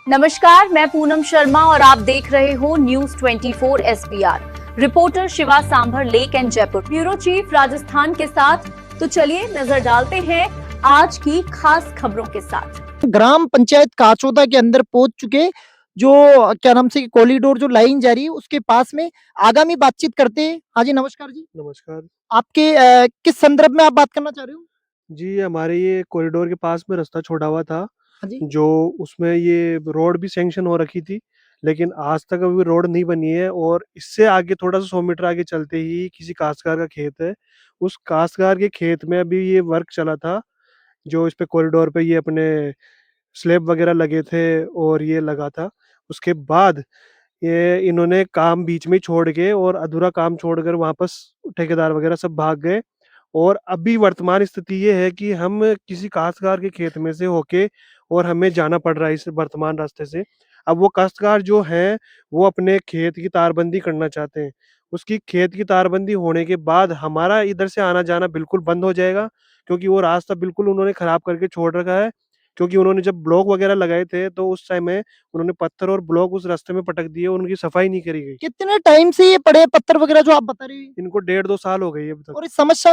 नमस्कार, मैं पूनम शर्मा और आप देख रहे हो news 24 SPR। Reporter Shiva sambar, lake and Jaipur. Bureau chief Rajasthan के साथ। तो चलिए नजर डालते हैं आज की खास खबरों के साथ। ग्राम पंचायत काचौदा के अंदर पहुंच चुके, जो क्या नाम से कॉरिडोर जो लाइन जा रही है उसके पास में आगामी बातचीत करते हैं। हाँ जी, नमस्कार जी। नमस्कार। आपके किस संदर्भ में आप बात करना चाह रहे हो? जी, हमारे ये कॉरिडोर के पास में रास्ता छोड़ा हुआ था, हाँ जी। जो उसमें ये रोड भी सैंक्शन हो रखी थी, लेकिन आज तक अभी रोड नहीं बनी है और इससे आगे थोड़ा-सा 100 मीटर आगे चलते ही किसी काश्तकार का खेत है। उस काश्तकार के खेत में अभी ये वर्क चला था, जो इस पे कॉरिडोर पे ये अपने स्लैब वगैरह लगे थे और ये लगा था। उसके बाद ये इन्होंने काम बीच में ही छोड़ के और अधूरा काम छोड़कर वापस ठेकेदार वगैरह सब भाग गए। और अभी वर्तमान स्थिति ये है कि हम किसी काश्तकार के खेत में से होके और हमें जाना पड़ रहा है इस वर्तमान रास्ते से। अब वो काश्तकार जो हैं, वो अपने खेत की तारबंदी करना चाहते हैं। उसकी खेत की तारबंदी होने के बाद हमारा इधर से आना-जाना बिल्कुल बंद हो जाएगा, क्योंकि वो रास्ता बिल्कुल उन्होंने खराब करके छोड़ रखा है। क्योंकि उन्होंने जब ब्लॉक वगैरह लगाए थे, तो उस समय उन्होंने पत्थर और ब्लॉक उस रास्ते में पटक दिए और उनकी सफाई नहीं करी गई। कितने टाइम से ये पड़े पत्थर वगैरह जो आप बता रहे हैं? इनको 1.5-2 साल हो गए हैं अभी तक। और इस समस्या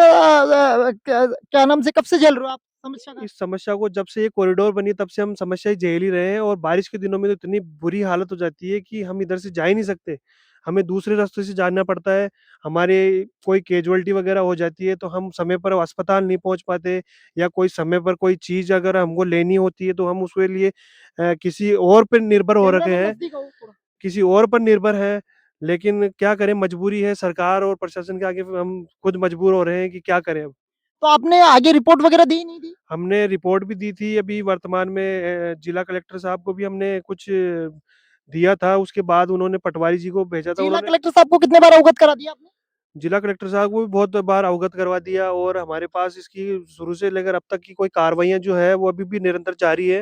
क्या नाम से कब से झेल रहे हो आप समस्या का? इस समस्या को जब से ये कॉरिडोर बनी तब से हम समस्या झेल ही रहे हैं और बारिश के दिनों में तो इतनी बुरी हालत हो जाती है कि हम इधर से जा ही नहीं सकते। हमें दूसरे रास्ते से जाना पड़ता है। हमारे कोई कैजुअल्टी वगैरह हो जाती है तो हम समय पर अस्पताल नहीं पहुँच पाते, या कोई समय पर कोई चीज़ अगर हमको लेनी होती है तो हम उसके लिए किसी और पे निर्भर हो कैमरा रखे में हैं, नजदीक आओ थोड़ा। किसी और पर निर्भर हैं। लेकिन क्या करें, मजबूरी है, सरकार और प्रशासन के आगे हम खुद मजबूर हो रहे हैं कि क्या करें अब? तो आपने आगे रिपोर्ट वगैरह दी नहीं दी? हमने रिपोर्ट भी दी थी अभी वर्तमान में, जिला कलेक्टर साहब को भी हमने कुछ दिया था, उसके बाद उन्होंने पटवारी जी को भेजा था। जिला उन्होंने कलेक्टर साहब को कितने बार अवगत करा दिया आपने? जिला कलेक्टर साहब को भी बहुत बार अवगत करवा दिया और हमारे पास इसकी शुरू से लेकर अब तक की कोई कार्रवाइयाँ जो है वो अभी भी निरंतर जारी है।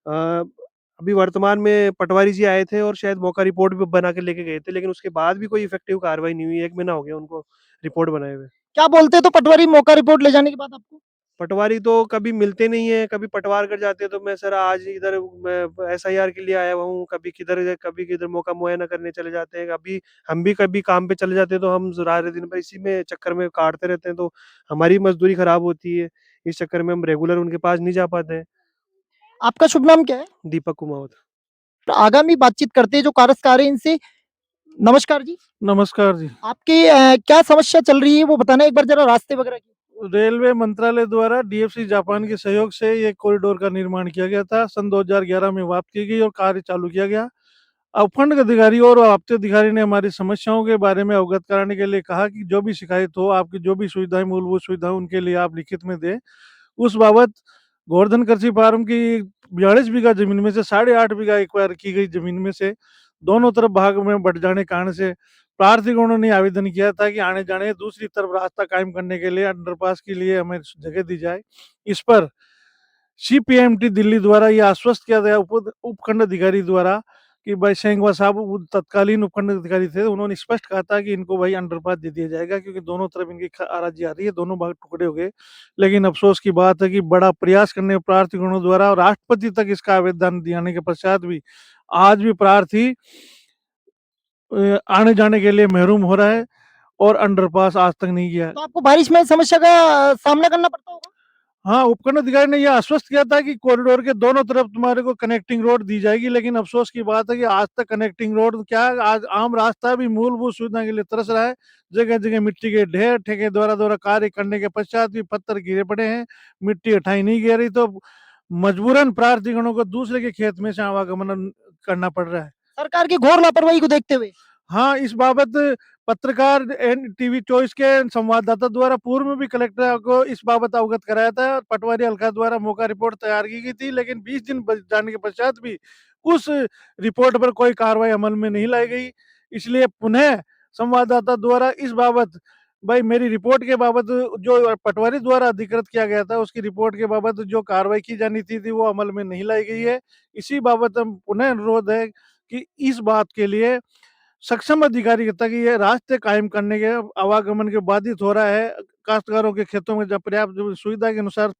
अभी वर्तमान में पटवारी जी आए थे और शायद मौका रिपोर्ट भी बना के लेके गए थे, लेकिन उसके बाद भी कोई इफेक्टिव कार्रवाई नहीं हुई। 1 महीना हो गया उनको रिपोर्ट बनाए हुए। क्या बोलते हैं तो पटवारी मौका रिपोर्ट ले जाने के बाद आपको? पटवारी तो कभी मिलते नहीं हैं, कभी पटवार कर जाते हैं, तो मैं सर आज इधर मैं एसआईआर के लिए आया हुआ हूँ, कभी किधर मौका मुआयना करने चले जाते हैं। अभी हम भी कभी काम पे चले जाते हैं, तो हम सारे दिन भर इसी में चक्कर में काटते रहते हैं, तो हमारी मज़दूरी खराब होती है। इस चक्कर में हम रेगुलर उनके पास नहीं जा पाते हैं। आपका शुभ नाम क्या है? दीपक कुमावत। तो आगामी बातचीत करते हैं जो कार्यस्कार है इनसे। नमस्कार जी। नमस्कार जी। आपकी क्या समस्या चल रही है वो बताना एक बार जरा रास्ते वगैरह की। रेलवे मंत्रालय द्वारा डीएफसी जापान के सहयोग से ये कॉरिडोर का निर्माण किया गया था। सन 2011 में वापस की गई और कार्य चालू किया गया। अब फंड अधिकारी और आप्ते अधिकारी ने हमारी समस्याओं के बारे में अवगत कराने के लिए कहा कि जो भी शिकायत हो, आपकी जो भी सुविधाएं, मूलभूत सुविधाएं, उनके लिए आप लिखित में दें। उस बाबत गोवर्धन कृषि फार्म की 42 बीघा जमीन में से 8.5 बीघा एक्वायर की गई जमीन में से दोनों तरफ भाग में बंट जाने के कारण से प्रार्थीगणों ने आवेदन किया था कि आने जाने दूसरी तरफ रास्ता कायम करने के लिए अंडरपास के लिए हमें जगह दी जाए। इस पर सीपीएमटी दिल्ली द्वारा यह आश्वस्त किया गया उपखंड अधिकारी द्वारा कि भाई सेंगवा साहब तत्कालीन उपखंड अधिकारी थे, उन्होंने स्पष्ट कहा था कि इनको भाई अंडरपास दे दिया जाएगा क्योंकि दोनों तरफ इनकी आराजी आ रही है, दोनों भाग टुकड़े हो गए। लेकिन अफसोस की बात है कि बड़ा प्रयास करने प्रार्थीगणों द्वारा और राष्ट्रपति तक इसका आवेदन दियाने के पश्चात भी आज भी प्रार्थी आने जाने के लिए महरूम हो रहा है और अंडरपास आज तक नहीं किया है। तो आपको बारिश में समस्या का सामना करना पड़ता होगा? हाँ, उपखंड अधिकारी ने यह आश्वस्त किया था कि कॉरिडोर के दोनों तरफ तुम्हारे को कनेक्टिंग रोड दी जाएगी, लेकिन अफसोस की बात है कि आज तक कनेक्टिंग रोड क्या, आज आम रास्ता भी मूलभूत सुविधा के लिए तरस रहा है। जगह-जगह मिट्टी के ढेर, ठेके द्वारा कार्य करने के पश्चात भी पत्थर गिरे पड़े हैं, मिट्टी हटाई नहीं जा रही, तो मजबूरन प्रार्थीगणों को दूसरे के खेत में से आवागमन करना पड़ रहा है। सरकार की घोर लापरवाही को देखते हुए। हाँ, इस बाबत पत्रकार एनटीवी चॉइस के संवाददाता द्वारा पूर्व में भी कलेक्टर को इस बाबत अवगत कराया था और पटवारी हल्का द्वारा मौका रिपोर्ट तैयार की गई थी, लेकिन 20 दिन जाने के पश्चात भी उस रिपोर्ट पर कोई कार्रवाई अमल में नहीं लाई गई। इसलिए पुनः संवाददाता द्वारा इस बाबत भाई मेरी रिपोर्ट के बाबत जो पटवारी द्वारा अधिकृत किया गया था, उसकी रिपोर्ट के बाबत जो कार्रवाई की जानी थी वो अमल में नहीं लाई गई है। इसी बाबत हम पुनः अनुरोध है कि इस बात के लिए सक्षम अधिकारी तक ये रास्ते कायम करने के आवागमन के बाधित हो रहा है। काश्तकारों के खेतों में जब पर्याप्त जो सुविधा के अनुसार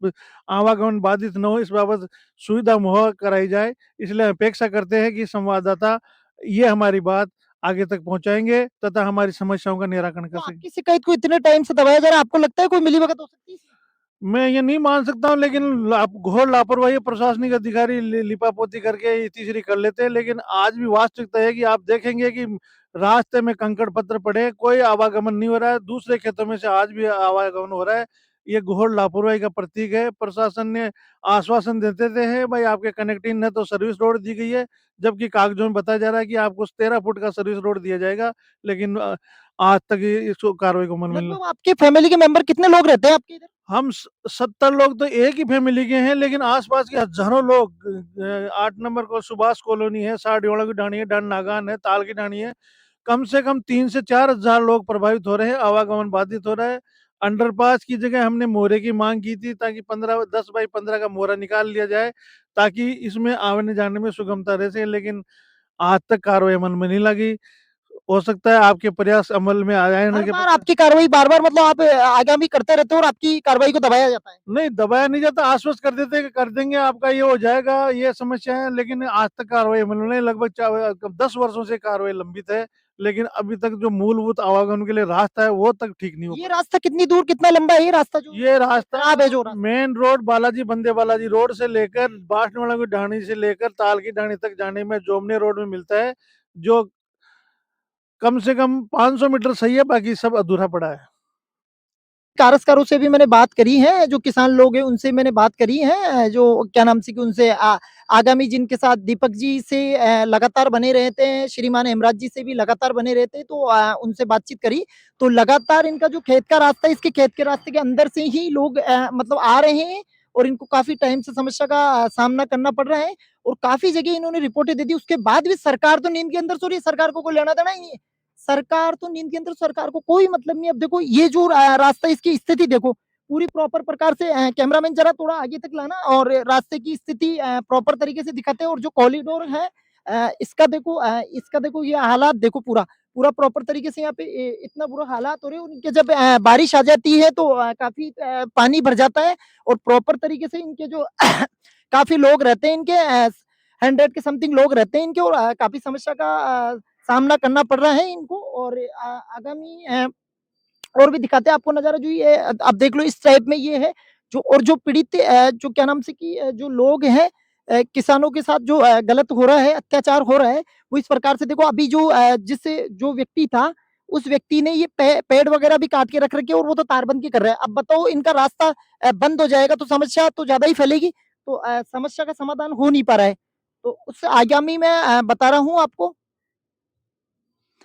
आवागमन बाधित न हो, इस बाबत सुविधा मुहैया कराई जाए। इसलिए अपेक्षा करते हैं कि संवाददाता ये हमारी बात आगे तक पहुँचाएँगे तथा हमारी समस्याओं का निराकरण कर तो सकें। आपकी शिकायत को इतने टाइम से दबाया जा रहा है, आपको लगता है कोई मिलीभगत हो सकती है इसमें? मैं ये नहीं मान सकता हूँ, लेकिन घोर लापरवाही प्रशासनिक अधिकारी लिपापोती करके ये तीसरी कर लेते हैं, लेकिन आज भी वास्तविकता है कि आप देखेंगे कि रास्ते में कंकड़ पत्थर पड़े हैं, कोई आवागमन नहीं हो रहा है, दूसरे खेतों में से आज भी आवागमन हो रहा है। ये घोर लापरवाही का प्रतीक है। प्रशासन ने आश्वासन देते थे हैं भाई आपके कनेक्टिंग न तो सर्विस रोड दी गई है, जबकि कागजों में बताया जा रहा है कि आपको 13 फुट का सर्विस रोड दिया जाएगा, लेकिन आज तक ये इसको कार्रवाई को मन मिल लगभग आपके फैमिली के मेंबर कितने लोग रहते हैं आपके इधर? हम 70 लोग तो एक ही फैमिली के हैं, लेकिन आसपास के हजारों लोग 8 नंबर को सुभाष कॉलोनी है, साड़ियोला की ढाणी है, डन नागान है, ताल की ढाणी है। कम से कम 3 से 4 हज़ार लोग प्रभावित हो रहे हैं, आवागमन बाधित हो रहा है। अंडरपास की जगह हमने मोहरे की माँग की थी ताकि 15 10 बाई 15 का मोहरा निकाल लिया जाए, ताकि इसमें आने-जाने में सुगमता रह सके, लेकिन आज तक कार्रवाई अमल में नहीं लगी। हो सकता है आपके प्रयास अमल में आ जाने हर के बार पश्चात आपकी कार्रवाई बार-बार मतलब आप आगामी करते रहते हो और आपकी कार्रवाई को दबाया जाता है। नहीं, दबाया नहीं जाता, आश्वस्त कर देते हैं कि कर देंगे, आपका ये हो जाएगा, ये समस्या है, लेकिन आज तक कार्रवाई अमल में नहीं। लगभग 10 वर्षों से कार्रवाई लंबित है, लेकिन अभी तक जो मूलभूत आवागमन के लिए रास्ता है, वो तक ठीक नहीं हो ये पाया। रास्ता कितनी दूर कितना लंबा है ये रास्ता जो ये रास्ता खराब है जो रास्ता? मेन रोड बालाजी बंदे बालाजी रोड से लेकर बांसवाड़ा की ढाणी से लेकर ताल की ढाणी तक जाने में जोमने रोड में मिलता है, जो कम से कम 500 मीटर सही है, बाकी सब अधूरा पड़ा है। काश्तकारों से भी मैंने बात करी है, जो किसान लोग हैं उनसे मैंने बात करी है, जो क्या नाम से कि उनसे आगामी जिनके साथ दीपक जी से लगातार बने रहते हैं, श्रीमान हेमराज जी से भी लगातार बने रहते हैं, तो उनसे बातचीत करी, तो लगातार इनका जो खेत का रास्ता है, इसके खेत के रास्ते के अंदर से ही लोग मतलब आ रहे हैं और इनको काफ़ी टाइम से समस्या का सामना करना पड़ रहा है और काफ़ी जगह इन्होंने रिपोर्टें दे दी, उसके बाद भी सरकार तो नींद के अंदर सो रही है, सरकार को कोई लेना-देना ही नहीं है। सरकार तो नींद के अंदर सरकार को कोई मतलब नहीं। अब देखो ये जो रास्ता इसकी स्थिति देखो, पूरी प्रॉपर प्रकार से कैमरामैन ज़रा थोड़ा आगे तक लाना और रास्ते की स्थिति प्रॉपर तरीके से दिखाते हैं और जो कॉरिडोर है इसका देखो ये हालात देखो पूरा, पूरा प्रॉपर तरीके से यहाँ पे इतना बुरा हालात हो रहे हैं और इनके जब बारिश आ जाती है तो काफ़ी पानी भर जाता है और प्रॉपर तरीके से इनके जो काफ़ी लोग रहते हैं इनके 100 के समथिंग लोग रहते हैं इनके और काफ़ी समस्या का सामना करना पड़ रहा है इनको और आगामी और भी दिखाते हैं आपको नज़ारा जो ये आप देख लो इस टाइप में ये है जो और जो पीड़ित जो क्या नाम से कि जो लोग हैं किसानों के साथ जो गलत हो रहा है, अत्याचार हो रहा है, वो इस प्रकार से देखो अभी जो जिससे जो व्यक्ति था, उस व्यक्ति ने ये पेड़ वगैरह भी काट के रख रखे हैं और वो तो तारबंदी कर रहा है। अब बताओ इनका रास्ता बंद हो जाएगा तो समस्या तो ज़्यादा ही फैलेगी, तो समस्या का समाधान हो नहीं पा रहा है। तो उससे आगामी मैं बता रहा हूँ आपको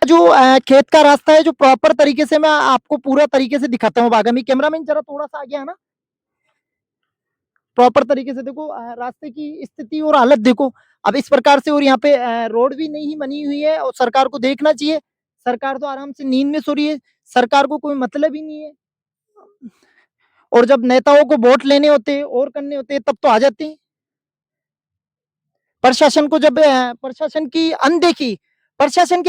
जो खेत का रास्ता है जो प्रॉपर तरीके से मैं आपको पूरा तरीके से दिखाता हूँ आगामी कैमरामैन जरा थोड़ा-सा आगे आना। प्रॉपर तरीके से देखो रास्ते की स्थिति और हालत देखो। अब इस प्रकार से और यहाँ पे रोड भी नहीं बनी हुई है और सरकार को देखना चाहिए। सरकार तो आराम से नींद में सो रही है। सरकार को कोई मतलब ही नहीं है। और जब नेताओं को वोट लेने होते हैं और करने होते हैं तब तो आ जाते हैं। प्रशासन को जब प्रशासन की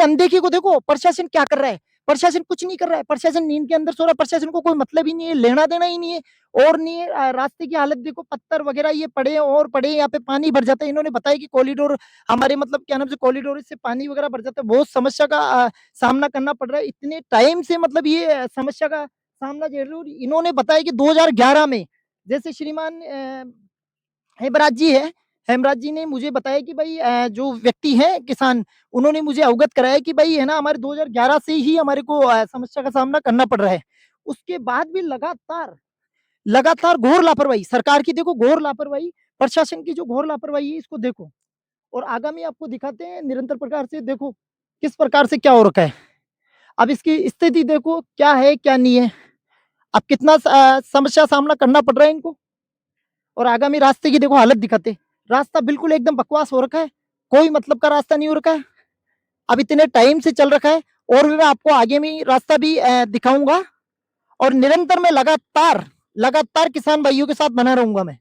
अनदेखी को देखो, प्रशासन क्या कर रहा है? प्रशासन कुछ नहीं कर रहा है, प्रशासन नींद के अंदर सो रहा है, प्रशासन को कोई मतलब ही नहीं है, लेना-देना ही नहीं है और नहीं है रास्ते की हालत देखो पत्थर वगैरह ये पड़े हैं और पड़े हैं, यहाँ पे पानी भर जाता है। इन्होंने बताया कि कॉरिडोर हमारे मतलब क्या नाम से कॉरिडोर से पानी वगैरह भर जाता है, बहुत समस्या का सामना करना पड़ रहा है। इतने टाइम से मतलब ये समस्या का सामना झेल रहे हो और इन्होंने बताया कि 2011 में जैसे श्रीमान हेमराज जी है, हेमराज जी ने मुझे बताया कि भई जो व्यक्ति हैं किसान, उन्होंने मुझे अवगत कराया कि भई है ना हमारे 2011 से ही हमारे को समस्या का सामना करना पड़ रहा है। उसके बाद भी लगातार घोर लापरवाही, सरकार की देखो घोर लापरवाही, प्रशासन की जो घोर लापरवाही है इसको देखो और आगामी आपको दिखाते हैं निरंतर प्रकार से देखो, किस प्रकार से क्या हो रखा है। अब इसकी स्थिति देखो क्या है, क्या नहीं है। अब कितना समस्या सामना करना पड़ रहा है इनको। और आगामी रास्ते की देखो हालत दिखाते। रास्ता बिल्कुल एकदम बकवास हो रखा है, कोई मतलब का रास्ता नहीं हो रखा है। अब इतने टाइम से चल रखा है और भी मैं आपको आगे में रास्ता भी दिखाऊँगा और निरंतर मैं लगातार किसान भाइयों के साथ बना रहूँगा मैं।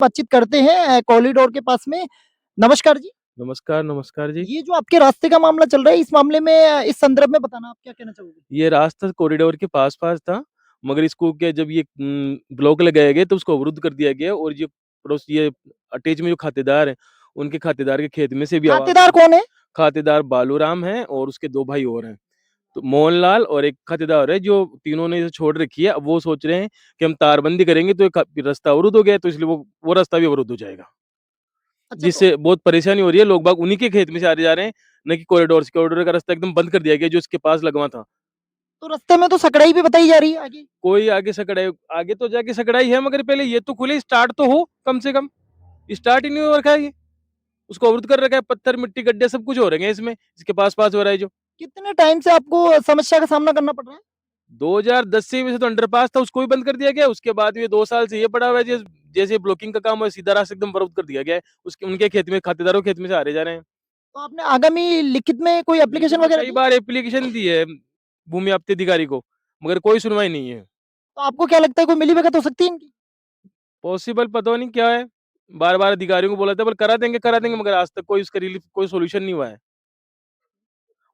बातचीत करते हैं कॉरिडोर के पास में। नमस्कार जी। नमस्कार, नमस्कार जी। ये जो आपके रास्ते का मामला चल रहा है, इस मामले में इस संदर्भ में बताना, आप क्या कहना चाहोगे? ये रास्ता कॉरिडोर के पास-पास था, मगर इसको क्या जब ये ब्लॉक लगाए गए तो उसको अवरुद्ध कर दिया गया और ये अटैच में जो खातेदार हैं, उनके खातेदार के खेत में से भी आवाज़ खातेदार कौन है? खातेदार बालूराम हैं और उसके 2 भाई और हैं। तो मोहनलाल और एक खातेदार है जो तीनों ने इसे छोड़ रखी है। अब वो सोच रहे हैं कि हम तारबंदी करेंगे तो ये रास्ता अवरुद्ध हो गया है, तो इसलिए वो रास्ता भी अवरुद्ध हो जाएगा। अच्छा, जिससे बहुत परेशानी हो रही है, लोग बाग उन्हीं के खेत में से आ जा रहे हैं, ना कि कॉरिडोर से। कॉरिडोर का रास्ता एकदम बंद कर दिया गया जो इसके पास लगवा था। तो रास्ते में तो सकड़ाई भी बताई जा रही है आगे। कोई आगे तो जाके सकड़ाई है, मगर पहले ये तो खुले, स्टार्ट तो हो कम से कम। स्टार्ट ही नहीं हो रखा है ये। उसको अवरुद्ध कर रखा है, पत्थर, मिट्टी, गड्ढे सब कुछ हो रहे हैं इसमें, इसके पास-पास हो रहा है जो। कितने टाइम से आपको समस्या का सामना करना पड़ रहा है? 2010 से वैसे तो अंडरपास था, उसको भी बंद कर दिया गया। उसके बाद ये 2 साल से ये पड़ा हुआ है, जैसे ब्लॉकिंग का काम है, सीधा रास्ता एकदम अवरुद्ध कर दिया गया है। उसके उनके खेत में, खातेदारों के खेत में से आ रहे जा रहे हैं। तो आपने आगामी लिखित में कोई एप्लीकेशन वगैरह कई दी? बार एप्लीकेशन दी है भूमि आयुक्त अधिकारी को, मगर कोई सुनवाई नहीं है। तो आपको क्या लगता है कोई मिलीभगत हो सकती है इनकी? पॉसिबल पता नहीं क्या है। बार-बार अधिकारियों को बोला था, पर करा देंगे, मगर आज तक कोई उसका रिलीफ, कोई सॉल्यूशन नहीं हुआ है।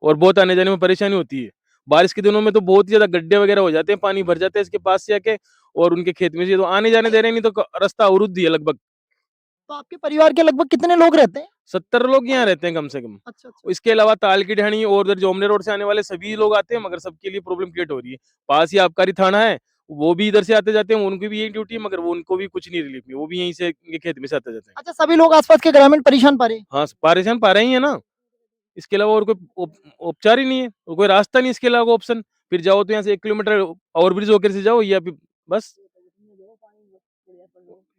और बहुत आने-जाने में परेशानी होती है। बारिश के दिनों में तो बहुत ही ज़्यादा गड्ढे वगैरह हो जाते हैं, पानी भर जाता है इसके पास से आके, और उनके खेत में से तो आने-जाने दे रहे हैं, नहीं तो रास्ता अवरुद्ध ही है लगभग। तो आपके परिवार के लगभग कितने लोग रहते हैं? 70 लोग यहाँ रहते हैं कम से कम। अच्छा, अच्छा। इसके अलावा ताल की ढाणी और उधर जोमने रोड से आने वाले सभी लोग आते हैं, मगर सबके लिए प्रॉब्लम क्रिएट हो रही है। पास ही आबकारी थाना है, वो भी इधर से आते-जाते हैं, उनकी भी यही ड्यूटी है, मगर वो उनको भी कुछ नहीं रिलीफ, नहीं वो भी यहीं से इनके खेत में से आते-जाते हैं। अच्छा, सभी लोग आसपास के ग्रामीण परेशान पा रहे हैं। हाँ, परेशान पा रहे ही है ना। इसके अलावा और कोई उपचार ही नहीं है, और कोई रास्ता नहीं इसके अलावा ऑप्शन। फिर जाओ तो यहाँ से 1 किलोमीटर ओवरब्रिज होकर से जाओ, या फिर बस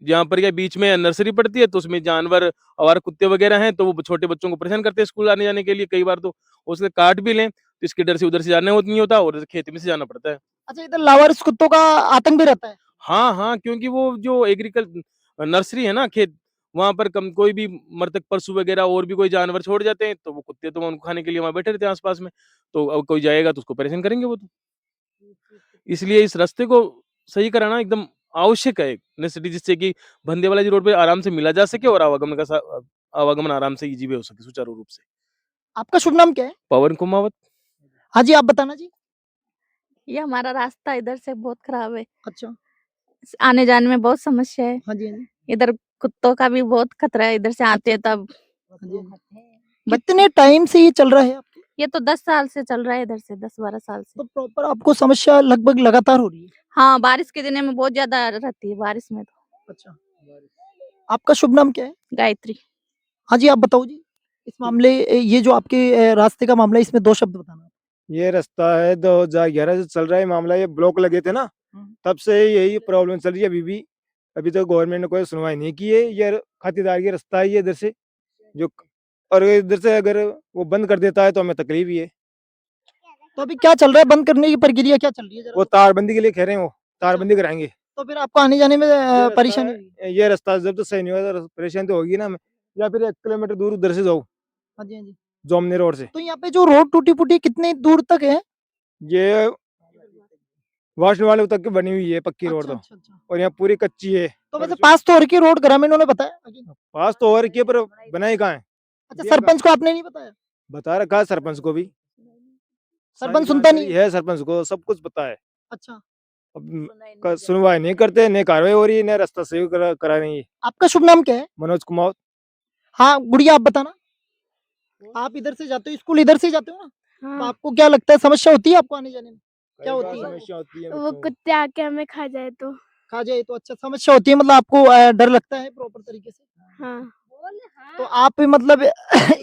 जहाँ पर क्या बीच में नर्सरी पड़ती है, तो उसमें जानवर, आवारा कुत्ते वगैरह हैं, तो वो छोटे बच्चों को परेशान करते हैं स्कूल आने-जाने के लिए। कई बार तो उससे काट भी लें, तो इसके डर से उधर से जाना नहीं होता, और खेत में से जाना पड़ता है। अच्छा, इधर लावारिस कुत्तों का आतंक भी रहता है। हाँ, हाँ, क्योंकि वो जो नर्सरी है ना, खेत, वहाँ पर कम कोई भी मृतक पशु वगैरह और भी कोई जानवर छोड़ जाते हैं, तो वो कुत्ते तो उनको खाने के लिए वहाँ बैठे रहते हैं आस-पास में। तो अब कोई जाएगा तो उसको परेशान करेंगे वो तो। इसलिए इस रास्ते को सही कराना एकदम आवश्यक है नेसेसिटी, जिससे कि भंदेवाला जी रोड पे आराम से मिला जा सके और आवागमन आराम से ईज़ी वे हो सके सुचारू रूप से। आपका शुभ नाम क्या है? पवन कुमावत। हाँ जी, आप बताना जी। ये हमारा रास्ता इधर से बहुत खराब है। अच्छा। आने जाने में बहुत समस्या है। हाँ जी, हाँ जी। इधर कुत्तों का भी बहुत खतरा है, इधर से आते हैं तब। हाँ जी, हाँ जी। कितने टाइम से ये चल रहा है आपके? ये तो 10 साल से चल रहा है, इधर से 10-12 साल से। तो प्रॉपर आपको समस्या लगभग लगातार हो रही है? हाँ, बारिश के दिनों में बहुत ज्यादा रहती है, बारिश में तो। अच्छा। आपका शुभ नाम क्या है? गायत्री। हाँ जी, आप बताओ जी। इस मामले ये जो आपके रास्ते का मामला है, इसमें 2 शब्द बताना। ये रास्ता है 2011 से चल रहा है मामला। ये ब्लॉक लगे थे ना, तब से यही प्रॉब्लम चल रही है अभी भी। अभी तक गवर्नमेंट ने कोई सुनवाई नहीं की है। ये खातिरदार की रास्ता है ये इधर से, जो और इधर से अगर वो बंद कर देता है तो हमें तकलीफ ही है। तो अभी क्या चल रहा है? बंद करने की प्रक्रिया क्या चल रही है? वो तारबंदी के लिए कह रहे हैं, वो तारबंदी कराएंगे। तो फिर आपको आने-जाने में ये रास्ता परेशानी है, होगी? ये रास्ता जब तक सही नहीं होगा तो परेशानी तो होगी ना हमें। या फिर 1 किलोमीटर दूर उधर से जाओ, हाँ जी, हाँ जी। जोमनी रोड से। तो यहाँ पे जो रोड टूटी-फूटी कितनी दूर तक है? ये वाशरूम वाले तक की बनी हुई है पक्की रोड अच्छा, तो, अच्छा, अच्छा। और यहाँ पूरी कच्ची है। तो वैसे पास तो हो रखी है रोड, ग्रामीणों ने बताया आगे? पास तो और किए, पर बनाई कहाँ है? अच्छा, दिया सरपंच को आपने नहीं बताया? बता रखा है सरपंच को भी। सरपंच सारी सुनता नहीं जानकारी है, सरपंच को सब कुछ पता है। अच्छा। अब सुनवाई नहीं करते, न कार्रवाई हो रही है, न रास्ता सही करा रही है। आपका शुभ नाम क्या है? मनोज कुमार। हाँ, गुड़िया आप बताना। आप इधर से जाते हो, स्कूल इधर से ही जाते हो ना? तो हाँ। आपको क्या लगता है समस्या होती है आपको आने-जाने में? क्या कई होती बार है? समस्या होती है वो बच्चों को। कुत्ते आके हमें खा जाए तो। खा जाए तो अच्छा, समस्या होती है मतलब आपको डर लगता है प्रॉपर तरीके से? हाँ। तो आप मतलब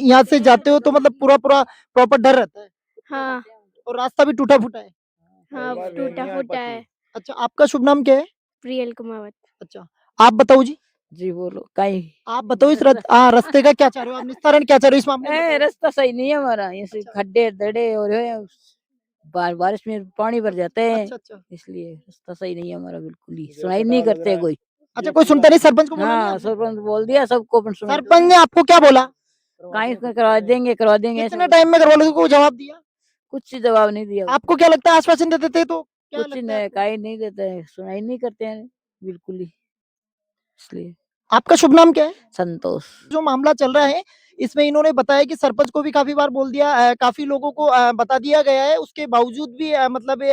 यहाँ से जाते हो तो मतलब पूरा-पूरा प्रॉपर डर रहता है? हाँ। और रास्ता भी टूटा-फूटा है? हाँ, कई बार नहीं आ टूटा-फूटा पाती। है। अच्छा, आपका शुभ नाम क्या है? प्रियल कुमावत। अच्छा, आप बताओ जी। जी बोलो काई आप बताओ इस रास्ते का क्या चाह रहे हो आप? निस्तारण क्या चाह रहे हो इस मामले में? रास्ता सही नहीं है हमारा, ऐसे अच्छा। खड्डे दड़े और बारिश में पानी भर जाते हैं, अच्छा, अच्छा। इसलिए रास्ता सही नहीं है हमारा, बिल्कुल ही मुझे सुनाई पता नहीं लग करते रहा है। कोई। अच्छा, कोई सुनता नहीं, सरपंच को बोला नहीं हाँ, आपने? सरपंच बोल दिया सबको, पर सुनाई सरपंच ने आपको क्या बोला? कहीं करवा देंगे कितने ऐसा टाइम में घरवालों को जवाब दिया? कुछ जवाब नहीं दिया। आपको क्या लगता है आश्वासन दे देते तो क्या कुछ लगता है नहीं, आपको? कहीं नहीं देते हैं, सुनाई नहीं करते हैं बिल्कुल ही, इसलिए आपका शुभ नाम क्या है? संतोष। जो मामला चल रहा है, इसमें इन्होंने बताया कि सरपंच को भी काफ़ी बार बोल दिया, काफ़ी लोगों को बता दिया गया है, उसके बावजूद भी मतलब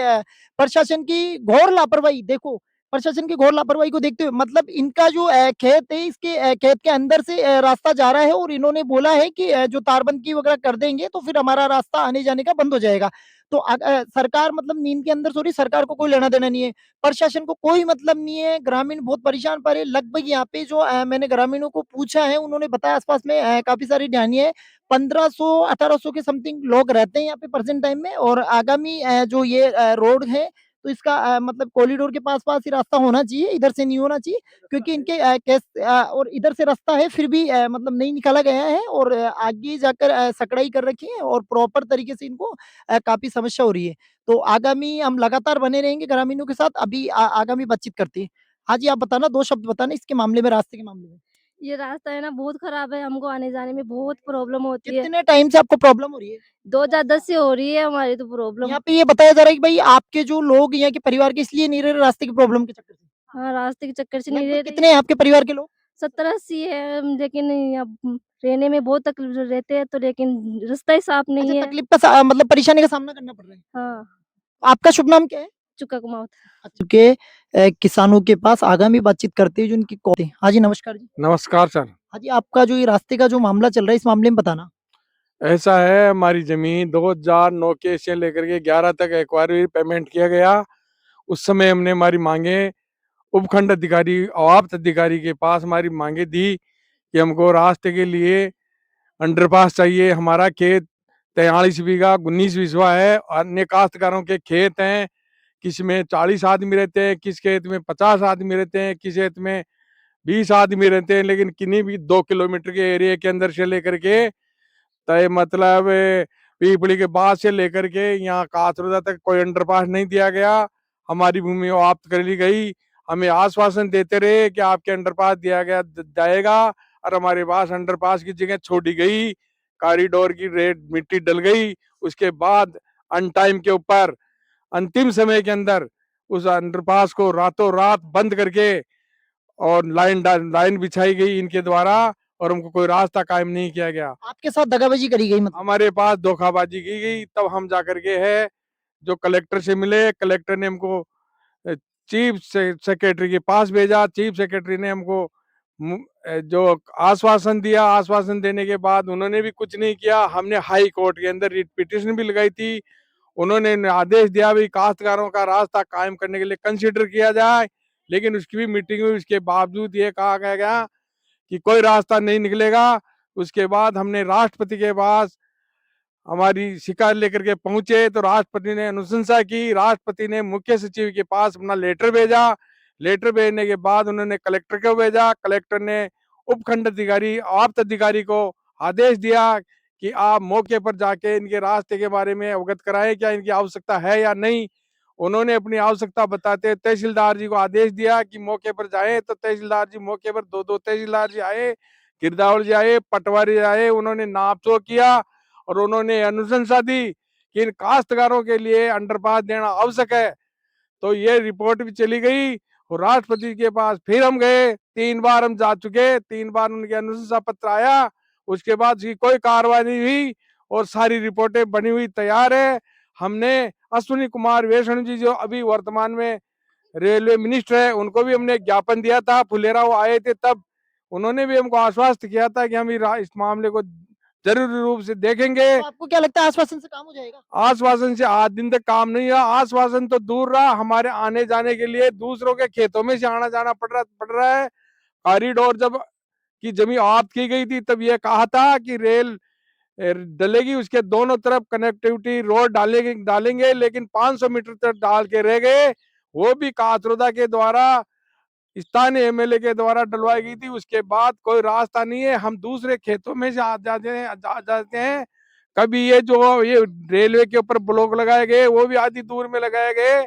प्रशासन की घोर लापरवाही, देखो, प्रशासन की घोर लापरवाही को देखते हुए मतलब इनका जो खेत है, इसके खेत के अंदर से रास्ता जा रहा है और इन्होंने बोला है कि जो तारबंदी वगैरह कर देंगे, तो फिर हमारा रास्ता आने-जाने का बंद हो जाएगा। तो सरकार मतलब नींद के अंदर सो रही, सरकार को कोई लेना-देना नहीं है। प्रशासन को कोई मतलब नहीं है, ग्रामीण बहुत परेशान पड़े, लगभग यहाँ पे जो मैंने ग्रामीणों को पूछा है, उन्होंने बताया आस-पास में काफ़ी सारी ढानियाँ हैं, 1500-1800 के समथिंग लोग रहते हैं यहाँ पे प्रेज़ेंट टाइम में और आगामी जो ये रोड है, तो इसका मतलब कॉरिडोर के पास-पास ही रास्ता होना चाहिए, इधर से नहीं होना चाहिए क्योंकि इनके और इधर से रास्ता है, फिर भी मतलब नहीं निकाला गया है और आगे जाकर सकड़ाई कर रखी है और प्रॉपर तरीके से इनको काफ़ी समस्या हो रही है। तो आगामी हम लगातार बने रहेंगे ग्रामीणों के साथ, अभी आगामी बातचीत करते हैं। हाँ जी, आप बताना 2 शब्द बताना इसके मामले में, रास्ते के मामले में। ये रास्ता है ना बहुत खराब है, हमको आने-जाने में बहुत प्रॉब्लम होती है। कितने टाइम से आपको प्रॉब्लम हो रही है? 2010 से हो रही है हमारी तो प्रॉब्लम। यहाँ पे ये बताया जा रहा है कि भई आपके जो लोग यहाँ के परिवार के इसलिए नहीं रह रहे रास्ते की प्रॉब्लम के चक्कर से। हाँ, रास्ते के चक्कर से नहीं रह लगभग रही। कितने हैं आपके परिवार के लोग? 70-80 है, लेकिन अब रहने में बहुत तकलीफ रहते हैं तो लेकिन रास्ता ही साफ अच्छा, नहीं है। तकलीफ का मतलब परेशानी का सामना करना पड़ रहा है। हाँ, आपका शुभ नाम क्या है? चुका कुमाऊँ। के किसानों के पास आगामी बातचीत करते हैं जो उनकी हाँ जी, नमस्कार जी। नमस्कार सर। हाँ जी, आपका जो ये रास्ते का जो मामला चल रहा है, इस मामले में बताना। ऐसा है, हमारी ज़मीन 2009 के से लेकर के 11 तक एक्वायरी पेमेंट किया गया। उस समय हमने हमारी माँगें उपखंड अधिकारी, आवाप्त अधिकारी के पास हमारी माँगें दी कि हमको रास्ते के लिए अंडरपास चाहिए। हमारा खेत 43 बीघा 19 बिस्वा है, अन्य काश्तकारों के खेत हैं, किसी में 40 आदमी रहते हैं, किस खेत में 50 आदमी रहते हैं, किस खेत में 20 आदमी रहते हैं, लेकिन किन्हीं भी 2 किलोमीटर के एरिया के अंदर से लेकर के तय मतलब पीपली के बाद से लेकर के यहाँ काथरुदा तक कोई अंडरपास नहीं दिया गया। हमारी भूमि वापस कर ली गई। हमें आश्वासन देते रहे कि आपके अंडरपास दिया गया जाएगा और हमारे पास अंडरपास की जगह छोड़ी गई, कॉरिडोर की रेत मिट्टी डल गई। उसके बाद अनटाइम के ऊपर अंतिम समय के अंदर उस अंडरपास को रातों रात बंद करके और लाइन बिछाई गई इनके द्वारा और हमको कोई रास्ता कायम नहीं किया गया। आपके साथ दगाबाजी करी गई मतलब? हमारे पास धोखाबाजी की गई, तब हम जाकर के है जो कलेक्टर से मिले। कलेक्टर ने हमको चीफ सेक्रेटरी के पास भेजा। चीफ सेक्रेटरी ने हमको जो आश्वासन दिया, आश्वासन देने के बाद उन्होंने भी कुछ नहीं किया। हमने हाई कोर्ट के अंदर रिट पिटिशन भी लगाई थी। उन्होंने आदेश दिया भी काश्तकारों का रास्ता कायम करने के लिए कंसिडर किया जाए, लेकिन उसकी भी मीटिंग हुई। उसके बावजूद ये कहा गया कि कोई रास्ता नहीं निकलेगा। उसके बाद हमने राष्ट्रपति के पास हमारी शिकायत लेकर के पहुंचे तो राष्ट्रपति ने अनुशंसा की। राष्ट्रपति ने मुख्य सचिव के पास अपना लेटर भेजा। लेटर भेजने के बाद उन्होंने कलेक्टर को भेजा। कलेक्टर ने उपखंड अधिकारी, आप्त अधिकारी को आदेश दिया कि आप मौके पर जाके इनके रास्ते के बारे में अवगत कराएं, क्या इनकी आवश्यकता है या नहीं। उन्होंने अपनी आवश्यकता बताते तहसीलदार जी को आदेश दिया कि मौके पर जाए। तो तहसीलदार जी मौके पर दो तहसीलदार जी आए, गिरदावल जी आए, पटवारी आए। उन्होंने नापतोल किया और उन्होंने अनुशंसा दी कि इन काश्तकारों के लिए अंडरपास देना आवश्यक है। तो ये रिपोर्ट भी चली गई और राष्ट्रपति के पास फिर हम गए। 3 बार हम जा चुके, 3 बार उनके अनुशंसा पत्र आया। उसके बाद की कोई कार्रवाई नहीं हुई और सारी रिपोर्टें बनी हुई तैयार है। हमने अश्विनी कुमार वैष्णव जी जो अभी वर्तमान में रेलवे मिनिस्टर है, उनको भी हमने ज्ञापन दिया था। फुलेरा वो आए थे तब उन्होंने भी हमको आश्वस्त किया था कि हम इस मामले को जरूरी रूप से देखेंगे। तो आपको क्या लगता है आश्वासन से काम हो जाएगा? आश्वासन से आज दिन तक काम नहीं हुआ। आश्वासन तो दूर रहा, हमारे आने जाने के लिए दूसरों के खेतों में से आना जाना पड़ रहा है। कॉरिडोर जब की जमीन आप की गई थी तब ये कहा था कि रेल डलेगी, उसके दोनों तरफ कनेक्टिविटी रोड डालेंगे, लेकिन 500 मीटर तक डाल के रह गए। वो भी काथरोदा के द्वारा, स्थानीय एमएलए के द्वारा डलवाई गई थी। उसके बाद कोई रास्ता नहीं है। हम दूसरे खेतों में से आ जाते हैं। कभी ये रेलवे के ऊपर ब्लॉक लगाए गए, वो भी आधी दूर में लगाए गए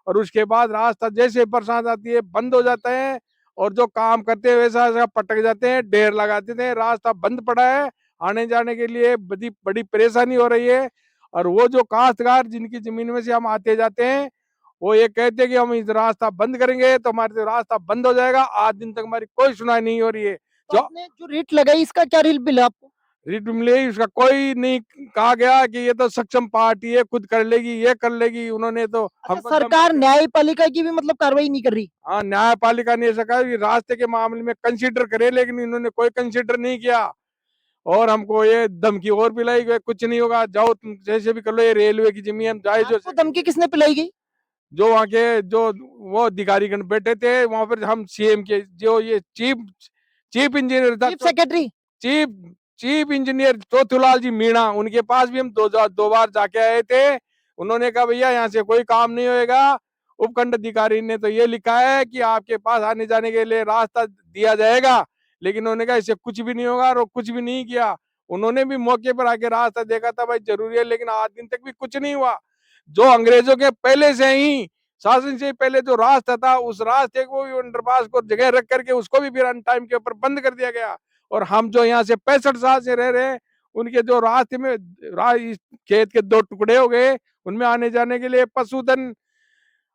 और उसके बाद रास्ता जैसे बरसात आती है बंद हो जाता है और जो काम करते हैं वैसा वैसा पटक जाते हैं, ढेर लगा देते हैं। रास्ता बंद पड़ा है, आने जाने के लिए बड़ी बड़ी परेशानी हो रही है। और वो जो काश्तकार जिनकी जमीन में से हम आते जाते हैं वो ये कहते हैं कि हम इस रास्ता बंद करेंगे तो हमारे से रास्ता बंद हो जाएगा। आज दिन तक हमारी कोई सुनाई नहीं हो रही है। तो जो आपने जो रेट लगाई इसका क्या रिल मिला आपको? रिट मिले उसका कोई नहीं कहा गया कि ये तो सक्षम पार्टी है, खुद कर लेगी, ये कर लेगी। उन्होंने तो अच्छा, हमको सरकार न्यायपालिका की भी मतलब कार्रवाई नहीं कर रही? हाँ, न्यायपालिका ने ऐसा कहा कि रास्ते के मामले में कंसीडर करे, लेकिन इन्होंने कोई कंसीडर नहीं किया और हमको ये धमकी और पिलाई गई, कुछ नहीं होगा, जाओ तुम जैसे भी कर लो, ये रेलवे की जमीन हम जाए जो आपको धमकी किसने पिलाई गई? जो वहाँ के जो वो अधिकारीगण बैठे थे वहां पर, हम सीएम के जो ये चीफ चीफ इंजीनियर था, chief secretary? Chief chief engineer Chothulal ji Meena, उनके पास भी हम दो बार जाके आए थे। उन्होंने कहा भैया यहाँ से कोई काम नहीं होएगा। उपखंड अधिकारी ने तो ये लिखा है कि आपके पास आने जाने के लिए रास्ता दिया जाएगा, लेकिन उन्होंने कहा इससे कुछ भी नहीं होगा और कुछ भी नहीं किया। उन्होंने भी मौके पर आके रास्ता देखा था भाई जरूरी है, लेकिन आज दिन तक भी कुछ नहीं हुआ। जो अंग्रेजों के पहले से ही शासन से पहले जो रास्ता था, उस रास्ते को भी अंडरपास को जगह रख करके उसको भी फिर अन टाइम के ऊपर बंद कर दिया गया। और हम जो यहाँ से 65 साल से रह रहे हैं, उनके जो रास्ते में इस खेत के 2 टुकड़े हो गए, उनमें आने जाने के लिए पशुधन,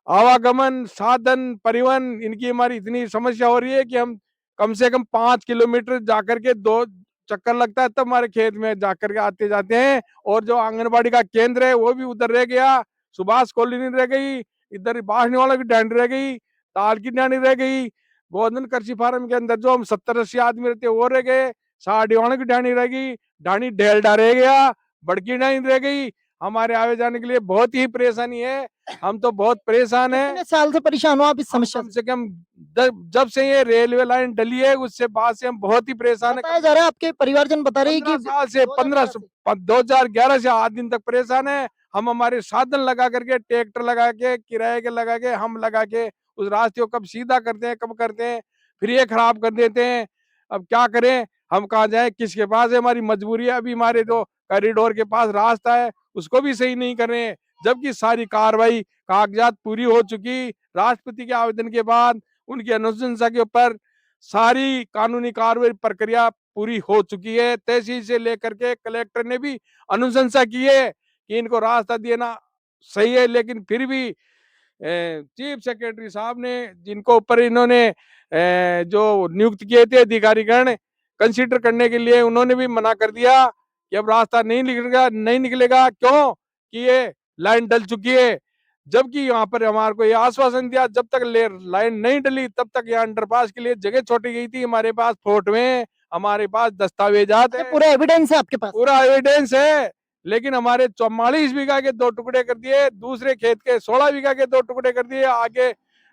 आवागमन, साधन, परिवहन, इनकी हमारी इतनी समस्या हो रही है कि हम कम से कम 5 किलोमीटर जाकर के 2 चक्कर लगता है तब हमारे खेत में जाकर के आते जाते हैं। और जो आंगनबाड़ी का केंद्र है वो भी उधर रह गया, सुभाष कॉलोनी रह गई, इधर बाहर वाला की डैंड रह गई, ताल की डैंडी रह गई, गोवर्धन कृषि फार्म के अंदर जो हम 70-80 आदमी रहते वो रह गए, साड़ीवाणा की डैंडी रह गई, ढाणी डेल्टा रह गया, बड़की डैंडी रह गई। हमारे आवे जाने के लिए बहुत ही परेशानी है, हम तो बहुत परेशान हैं। कितने साल से परेशान हो आप इस समस्या कम से? से कम जब से ये रेलवे लाइन डली है उससे बाद से हम बहुत ही परेशान है। बताया जा रहा है, आपके परिवारजन बता रहे हैं कि 15 साल से 2011 से आज दिन तक परेशान है। हम हमारे साधन लगा करके, ट्रैक्टर लगा के, किराए के लगा के, हम लगा के उस रास्ते को कब सीधा करते हैं, कब करते हैं, फिर ये खराब कर देते हैं। अब क्या करें, हम कहाँ जाए, किसके पास है, हमारी मजबूरी है। अभी हमारे जो कॉरिडोर के पास रास्ता है उसको भी सही नहीं कर रहे हैं, जबकि सारी कार्रवाई कागजात पूरी हो चुकी। राष्ट्रपति के आवेदन के बाद उनकी अनुशंसा के ऊपर सारी कानूनी कार्रवाई प्रक्रिया पूरी हो चुकी है। तहसील से लेकर के कलेक्टर ने भी अनुशंसा की है कि इनको रास्ता देना सही है, लेकिन फिर भी चीफ सेक्रेटरी साहब ने, जिनको ऊपर इन्होंने जो नियुक्त किए थे अधिकारीगण कंसीडर करने के लिए, उन्होंने भी मना कर दिया कि अब रास्ता नहीं निकलेगा। क्यों कि ये लाइन डल चुकी है। जबकि यहाँ पर हमारे को ये आश्वासन दिया जब तक लाइन नहीं डली तब तक यहाँ अंडरपास के लिए जगह छोड़ी गई थी। हमारे पास फोटो है, हमारे पास दस्तावेजात है, पूरा एविडेंस है आपके पास? पूरा एविडेंस है। लेकिन हमारे 44 बीघा के 2 टुकड़े कर दिए, दूसरे खेत के 16 बीघा के 2 टुकड़े कर दिए, आगे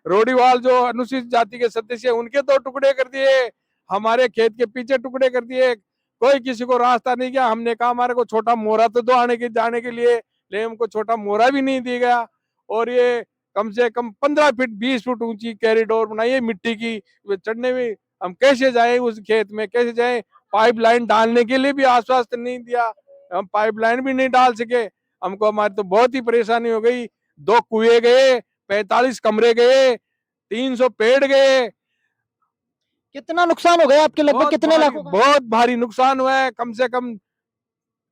रोडीवाल जो अनुसूचित जाति के सदस्य उनके 2 टुकड़े कर दिए, हमारे खेत के पीछे टुकड़े कर दिए। कोई किसी को रास्ता नहीं किया। हमने कहा हमारे को छोटा मोरा तो दो आने के जाने के लिए, लेकिन हमको छोटा मोरा भी नहीं दिया गया। और ये कम से कम 15 फीट 20 फुट ऊंची कॉरिडोर बनाई है मिट्टी की, चढ़ने में हम कैसे जाए, उस खेत में कैसे जाए। पाइपलाइन डालने के लिए भी आश्वासन नहीं दिया, हम पाइपलाइन भी नहीं डाल सके। हमको हमारी तो बहुत ही परेशानी हो गई। 2 कुएं गए, 45 कमरे गए, 300 पेड़ गए। कितना नुकसान हो गया आपके, लगभग कितने लाखों का? बहुत भारी नुकसान हुआ है। कम से कम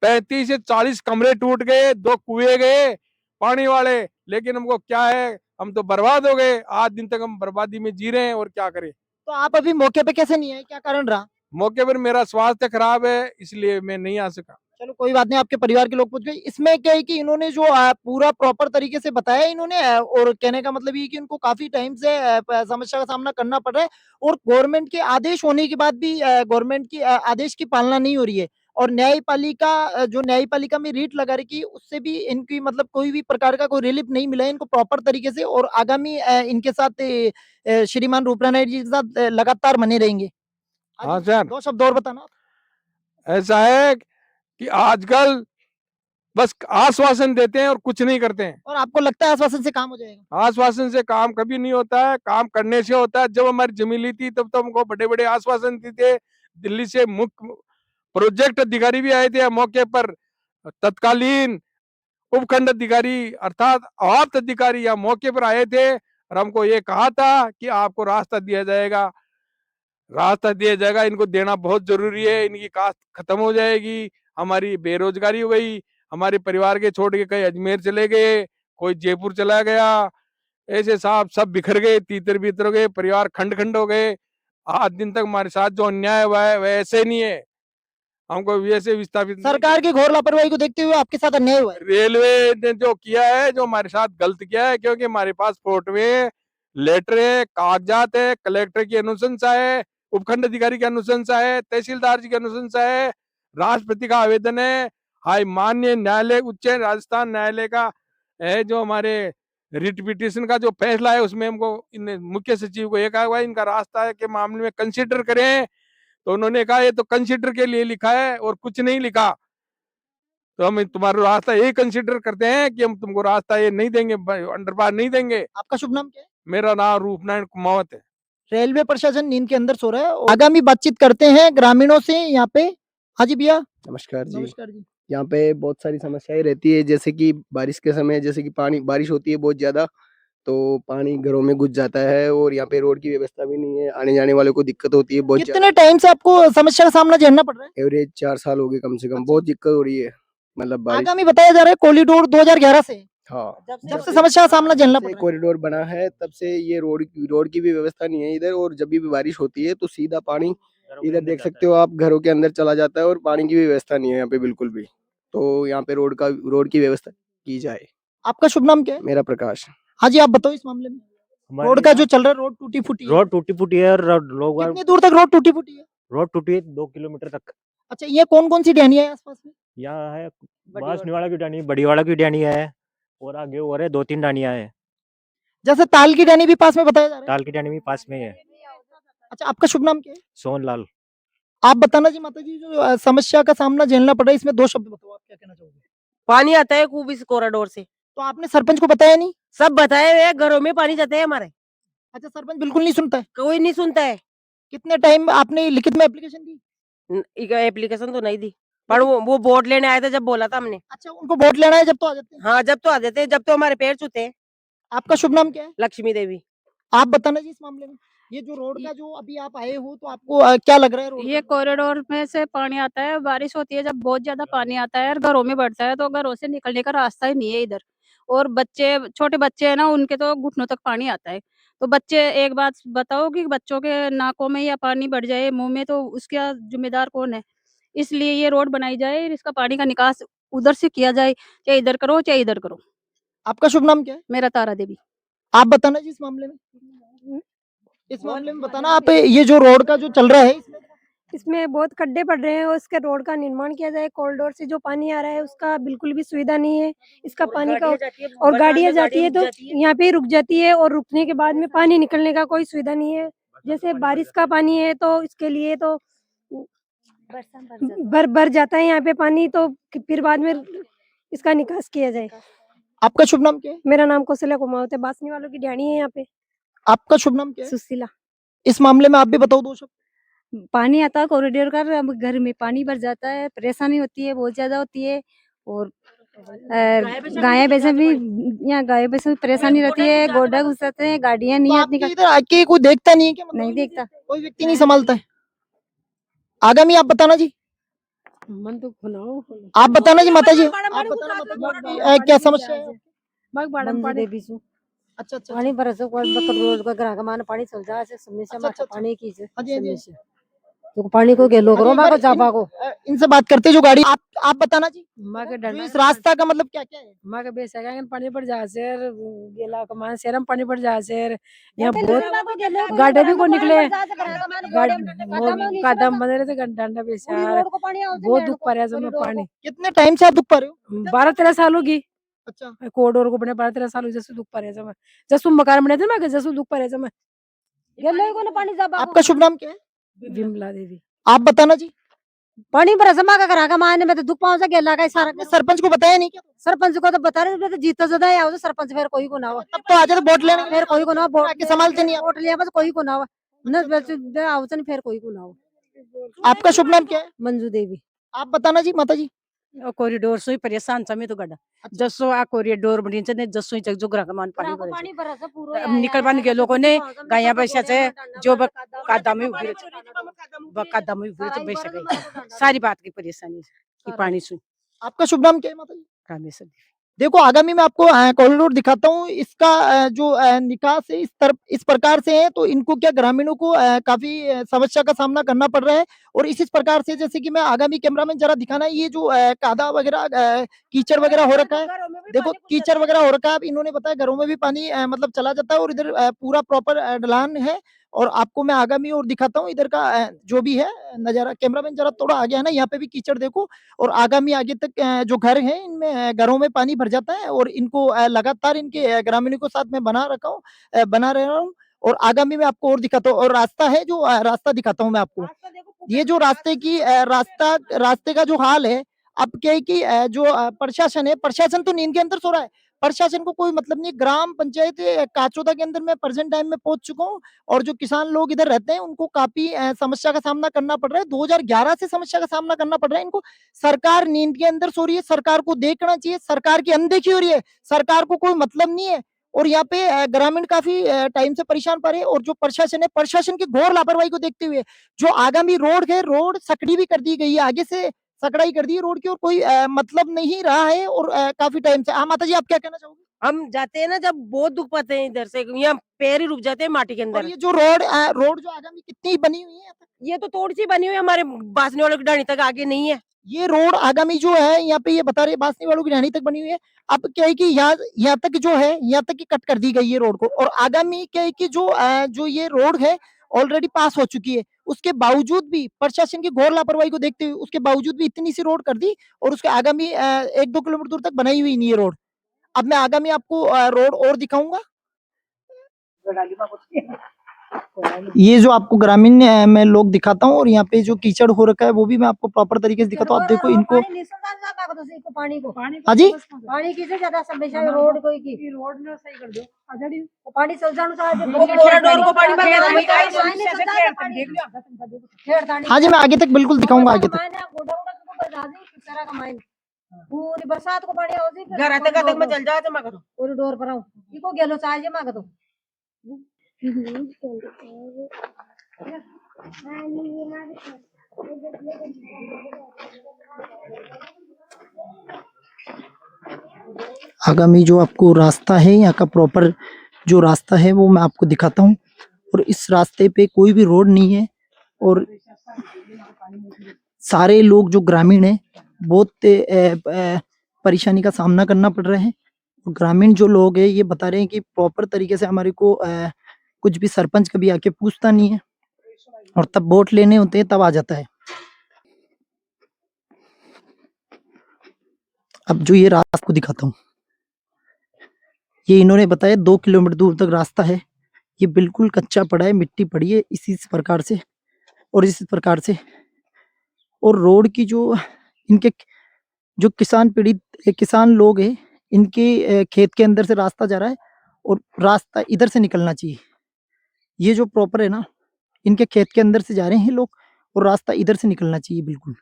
35 से 40 कमरे टूट गए, 2 कुएं गए पानी वाले। लेकिन हमको क्या है, हम तो बर्बाद हो गए। आज दिन तक हम बर्बादी में जी रहे हैं और क्या करें। तो आप अभी मौके पे कैसे नहीं आए, क्या कारण रहा? मौके पर मेरा स्वास्थ्य खराब है, इसलिए मैं नहीं आ सका। चलो कोई बात नहीं, आपके परिवार के लोग पूछ गए। इसमें क्या है कि इन्होंने जो पूरा प्रॉपर तरीके से बताया इन्होंने, और कहने का मतलब ये कि उनको काफी टाइम से समस्या का सामना करना पड़ रहा है, और गवर्नमेंट के आदेश होने के बाद भी गवर्नमेंट की आदेश की पालना नहीं हो रही है, और न्यायपालिका जो न्यायपालिका में रीट लगा रखी है उससे भी इनकी मतलब कोई भी प्रकार का कोई रिलीफ नहीं मिला है इनको प्रॉपर तरीके से। और आगामी इनके साथ श्रीमान रूपला नायक जी के साथ लगातार बने रहेंगे। हाँ सर, 2 शब्द और बताना। ऐसा है कि आजकल बस आश्वासन देते हैं और कुछ नहीं करते हैं। और आपको लगता है आश्वासन से काम हो जाएगा? आश्वासन से काम कभी नहीं होता है, काम करने से होता है। जब हमारी जमीन ली थी तब तो हमको बड़े बड़े आश्वासन दिए थे। दिल्ली से मुख्य प्रोजेक्ट अधिकारी भी आए थे मौके पर, तत्कालीन उपखंड अधिकारी अर्थात आवाप्त अधिकारी यहाँ मौके पर आए थे और हमको ये कहा था कि आपको रास्ता दिया जाएगा, रास्ता दिया जाएगा। इनको देना बहुत जरूरी है, इनकी कास्ट खत्म हो जाएगी, हमारी बेरोजगारी हो गई। हमारे परिवार के छोड़ के कई अजमेर चले गए, कोई जयपुर चला गया, ऐसे साहब सब बिखर गए, तीतर बीतर हो गए, परिवार खंड खंड हो गए। आज दिन तक हमारे साथ जो अन्याय हुआ है वह ऐसे नहीं है, हमको वैसे विस्थापित नहीं सरकार की घोर लापरवाही को देखते हुए आपके साथ अन्याय हुआ है। रेलवे ने जो किया है, जो हमारे साथ गलत किया है, क्योंकि हमारे पास कोर्ट में लेटर है, कागजात है, कलेक्टर की अनुशंसा है, उपखंड अधिकारी की अनुशंसा है, तहसीलदार जी की अनुशंसा है, राष्ट्रपति का आवेदन है, हाई माननीय न्यायालय उच्च राजस्थान न्यायालय का है, जो हमारे रिट पिटीशन का जो फैसला है उसमें हमको इन मुख्य सचिव को ये कहा हुआ है इनका रास्ता है के मामले में कंसिडर करें, तो उन्होंने कहा ये तो कंसिडर के लिए लिखा है और कुछ नहीं लिखा, तो हम तुम्हारा रास्ता यही कंसिडर करते हैं कि हम तुमको रास्ता ये नहीं देंगे, अंडरपास नहीं देंगे। आपका शुभ नाम क्या है? मेरा नाम रूपनारायण कुमावत है। रेलवे प्रशासन नींद के अंदर सो रहा है और आगामी बातचीत करते हैं ग्रामीणों से यहाँ पे। हाँ जी भैया, नमस्कार जी। नमस्कार जी। यहाँ पे बहुत सारी समस्याएं रहती है, जैसे कि बारिश के समय जैसे कि पानी बारिश होती है बहुत ज़्यादा, तो पानी घरों में घुस जाता है और यहाँ पे रोड की व्यवस्था भी नहीं है, आने जाने वालों को दिक्कत होती है बहुत ज़्यादा। कितने टाइम से आपको समस्या का सामना झेलना पड़ रहा है? एवरेज 4 साल हो गए कम से कम, अच्छा। बहुत दिक्कत हो रही है, मतलब बारिश। आगामी बताया जा रहा है कॉरिडोर 2011 से, हाँ, जब से समस्या का सामना झेलना पड़ से रहा है। कॉरिडोर बना है तब से ये रोड की भी व्यवस्था नहीं है इधर, और जब भी बारिश होती है तो सीधा पानी इधर देख सकते हो आप, घरों के अंदर चला जाता है और पानी की भी व्यवस्था नहीं है यहाँ पे बिल्कुल भी। तो यहाँ पे रोड की व्यवस्था की जाए। आपका शुभ नाम क्या है? मेरा प्रकाश। हाँ जी, आप बताओ इस मामले में। रोड का जो चल रहा है, रोड टूटी फूटी है। रोड टूटी फूटी है और लोग कितनी दूर तक रोड टूटी फूटी है? रोड टूटी है 2 किलोमीटर तक। अच्छा, ये कौन कौन सी डैनियां है आसपास में? यहाँ है बांसनीवाला की डानी, बड़ीवाला की डानी है और आगे और है 2-3 डानियां है। जैसे ताल की डैनी भी पास में बताया जा रहा है। ताल की डानी भी पास में है। अच्छा, आपका शुभ नाम क्या है? सोनलाल। आप बताना जी माता जी, जो समस्या का सामना झेलना पड़ रहा है, इसमें 2 शब्द बताओ, आप क्या कहना चाहोगे? पानी आता है खूब इस कॉरिडोर से, तो आपने सरपंच को बताया नहीं? सब बताए हुए हैं, घरों में पानी जाते हैं हमारे, अच्छा, सरपंच बिल्कुल नहीं सुनता है। कोई नहीं सुनता है। कितने टाइम आपने लिखित में एप्लीकेशन दी? एप्लीकेशन तो नहीं दी, पर वो वोट लेने आए थे जब बोला था हमने। अच्छा, उनको वोट लेना है जब तो आ जाते हैं। हाँ, जब तो आ जाते हैं, जब तो हमारे पैर छूते हैं। आपका शुभ नाम क्या है? लक्ष्मी देवी। आप बताना जी इस मामले में। ये जो रोड का जो अभी आप आए हो, तो आपको क्या लग रहा है रोड ये का? कॉरिडोर में से पानी आता है, बारिश होती है जब बहुत ज्यादा पानी आता है और घरों में बढ़ता है, तो घरों से निकलने का रास्ता ही नहीं है इधर। और बच्चे, छोटे बच्चे हैं ना, उनके तो घुटनों तक पानी आता है। तो बच्चे, एक बात बताओ कि बच्चों के नाकों में या पानी बढ़ जाए मुंह में, तो उसका जिम्मेदार कौन है? इसलिए ये रोड बनाई जाए, इसका पानी का निकास उधर से किया जाए, चाहे इधर करो चाहे इधर करो। आपका शुभ नाम क्या है? मेरा तारा देवी। आप बताना जी इस मामले में। इस मामले में बताना आप, ये जो रोड का जो चल रहा है, इसमें बहुत खड्डे पड़ रहे हैं और इसके रोड का निर्माण किया जाए। कॉरिडोर से जो पानी आ रहा है उसका बिल्कुल भी सुविधा नहीं है। इसका पानी का, और गाड़ियां जाती है तो यहाँ पे रुक जाती है, और रुकने के बाद में पानी निकलने का कोई सुविधा नहीं है। जैसे बारिश का पानी है तो इसके लिए तो भर जाता है यहाँ पे पानी, तो फिर बाद में इसका निकास किया जाए। आपका शुभ नाम क्या है? मेरा नाम कौशल्या कुमावत है, बासनी वालों की ढाणी है यहाँ पे। आपका शुभ नाम क्या है? सुशीला। इस मामले में आप भी बताओ 2 शब्द। पानी आता है कॉरिडोर का, अब घर में पानी भर जाता है, परेशानी होती है, बहुत ज्यादा होती है। और गाय भैंसे भी, यहाँ गाय भैंसे भी परेशानी रहती है, गोड्डा घुस जाते हैं, गाड़ियां नहीं तो आती। आपके इधर आके कोई देखता नहीं है क्या? मतलब नहीं देखता, कोई व्यक्ति नहीं संभालता है। आगामी आप बताना जी। मन तो खुनाओ। आप बताना जी माता जी, आप बताना माता जी, क्या समस्या है? अच्छा अच्छा पानी बरस रोज का ग्राहक मान पानी चल जाए से समस्या अच्छा, में अच्छा, पानी की से हाँ जी, हाँ जी। समस्या। तो पानी को गेलो करो मां को जाबा को इनसे बात करते जो गाड़ी, आप बताना जी, मां के जो डंडा इस रास्ता का मतलब क्या क्या है? मां के बेस है पानी पड़ जा से गेला का मान शहर में पानी पड़ जा से यहाँ बहुत गाड़ी भी को निकले कदम बदले थे डंडा बेस बहुत दुख पा रहा है पानी। कितने टाइम से आप दुख पा रहे हो? 12-13 साल होगी। अच्छा, कोडोर को बने 12-13 साल जैसे दुख पा रहे समय जसु मकान बने थे मैं जसु दुख पा रहे समय गेलो को पानी जाबा। आपका शुभ नाम क्या है? विमला देवी। आप बताना जी। पानी बरस मां का करा का माने में तो दुख पाऊं से गेला का सारा। आपने सरपंच को बताया नहीं क्या? सरपंच को तो बता रहे थे जीतो ज्यादा है आओ सरपंच फिर कोई को ना हो तब तो आ जाते वोट लेने। फिर कोई को ना वोट आके संभालते नहीं आप। वोट लिया बस कोई को ना हो न आओ फिर कोई को ना हो। आपका शुभ नाम क्या है? मंजू देवी। आप बताना जी माता जी। कॉरिडोर से परेशान समय तो गड्ढा जसो आ कॉरिडोर बनी ने जसो जग जो ग्राहक मान पानी भरे निकल बन के लोगों ने गाया पैसा से जो कादा में तो बेच गई सारी बात की परेशानी की पानी सुन। आपका शुभ नाम क्या है माता जी? रामेश्वर। देखो आगामी मैं आपको कॉरिडोर दिखाता हूँ। इसका जो निकास है इस प्रकार से है, तो इनको क्या ग्रामीणों को काफ़ी समस्या का सामना करना पड़ रहा है। और इस प्रकार से जैसे कि मैं आगामी कैमरामैन ज़रा दिखाना, ये जो कादा वगैरह कीचड़ वगैरह हो रखा है। देखो कीचड़ वगैरह हो रखा है। अब इन्होंने बताया घरों में भी पानी मतलब चला जाता है, और इधर पूरा प्रॉपर ढलान है। और आपको मैं आगामी और दिखाता हूँ इधर का जो भी है नज़ारा। कैमरामैन ज़रा थोड़ा आगे है ना, यहाँ पे भी कीचड़ देखो। और आगामी आगे तक जो घर हैं इनमें घरों में पानी भर जाता है, और इनको लगातार इनके ग्रामीणों को साथ में बना रहा हूँ। और आगामी मैं आपको और दिखाता हूँ। और रास्ता है जो रास्ता दिखाता हूँ मैं आपको। ये जो रास्ते का जो हाल है, अब क्या है कि जो प्रशासन है, प्रशासन तो नींद के अंदर सो रहा है। प्रशासन को कोई मतलब नहीं। ग्राम पंचायत काचौदा के अंदर मैं प्रेजेंट टाइम में पहुंच चुका हूँ। और जो किसान लोग इधर रहते हैं उनको काफी समस्या का सामना करना पड़ रहा है। 2011 से समस्या का सामना करना पड़ रहा है इनको। सरकार नींद के अंदर सो रही है। सरकार को देखना चाहिए, सरकार की अनदेखी हो रही है। सरकार को कोई मतलब नहीं है। और यहाँ पे ग्रामीण काफी टाइम से परेशान पड़ रहे हैं। और जो प्रशासन है, प्रशासन की घोर लापरवाही को देखते हुए जो आगामी रोड है, रोड सकड़ी भी कर दी गई है, आगे से सकड़ाई कर दी है रोड की, और कोई मतलब नहीं रहा है। और काफी टाइम से माता जी आप क्या कहना चाहोगे? हम जाते हैं ना जब बहुत दुख पाते हैं इधर से, यहाँ पैर ही रुक जाते हैं माटी के और अंदर। ये जो रोड जो आगामी कितनी बनी हुई है? ये तो थोड़ी सी बनी हुई है, हमारे बासने वालों की डाणी तक आगे नहीं है। ये रोड आगामी जो है यहाँ पे ये बता रहे बासनी वालों की ढाणी तक बनी हुई है। अब क्या है कि यहाँ तक जो है, यहाँ तक की कट कर दी गई है रोड को। और आगामी क्या है कि जो ये रोड है ऑलरेडी पास हो चुकी है। उसके बावजूद भी प्रशासन की घोर लापरवाही को देखते हुए उसके बावजूद भी इतनी सी रोड कर दी, और उसके आगामी 1-2 किलोमीटर दूर तक बनाई हुई नहीं है रोड। अब मैं आगामी आपको रोड और दिखाऊंगा। ये जो आपको ग्रामीण में लोग दिखाता हूँ, और यहाँ पे जो कीचड़ हो रखा है वो भी मैं आपको प्रॉपर तरीके से दिखाता हूँ। आप देखो इनको। हाँ जी, पानी किसे ज्यादा समस्या है रोड कोई की रोड ने सही कर दो अजड़ी पानी चल जानो चाहिए कॉरिडोर को पानी भर गया हाँ जी, मैं आगे तक बिल्कुल दिखाऊंगा आगे तक। पूरी बरसात को पानी आओ घर आते तक मैं चल जाता मैं करूं कॉरिडोर पर आऊं इको गेलो चाहिए मैं करूं आगामी जो आपको रास्ता है, यहाँ का प्रॉपर जो रास्ता है वो मैं आपको दिखाता हूँ। और इस रास्ते पे कोई भी रोड नहीं है। और सारे लोग जो ग्रामीण हैं बहुत परेशानी का सामना करना पड़ रहा है। ग्रामीण जो लोग हैं ये बता रहे हैं कि प्रॉपर तरीके से हमारे को कुछ भी सरपंच कभी आके पूछता नहीं है, और तब वोट लेने होते हैं तब आ जाता है। अब जो ये रास्ता आपको दिखाता हूँ, ये इन्होंने बताया 2 किलोमीटर दूर तक रास्ता है। ये बिल्कुल कच्चा पड़ा है, मिट्टी पड़ी है इसी प्रकार से और इस प्रकार से। और रोड की जो इनके जो किसान लोग हैं, इनके खेत के अंदर से रास्ता जा रहा है, और रास्ता इधर से निकलना चाहिए। ये जो प्रॉपर है ना, इनके खेत के अंदर से जा रहे हैं लोग, और रास्ता इधर से निकलना चाहिए बिल्कुल,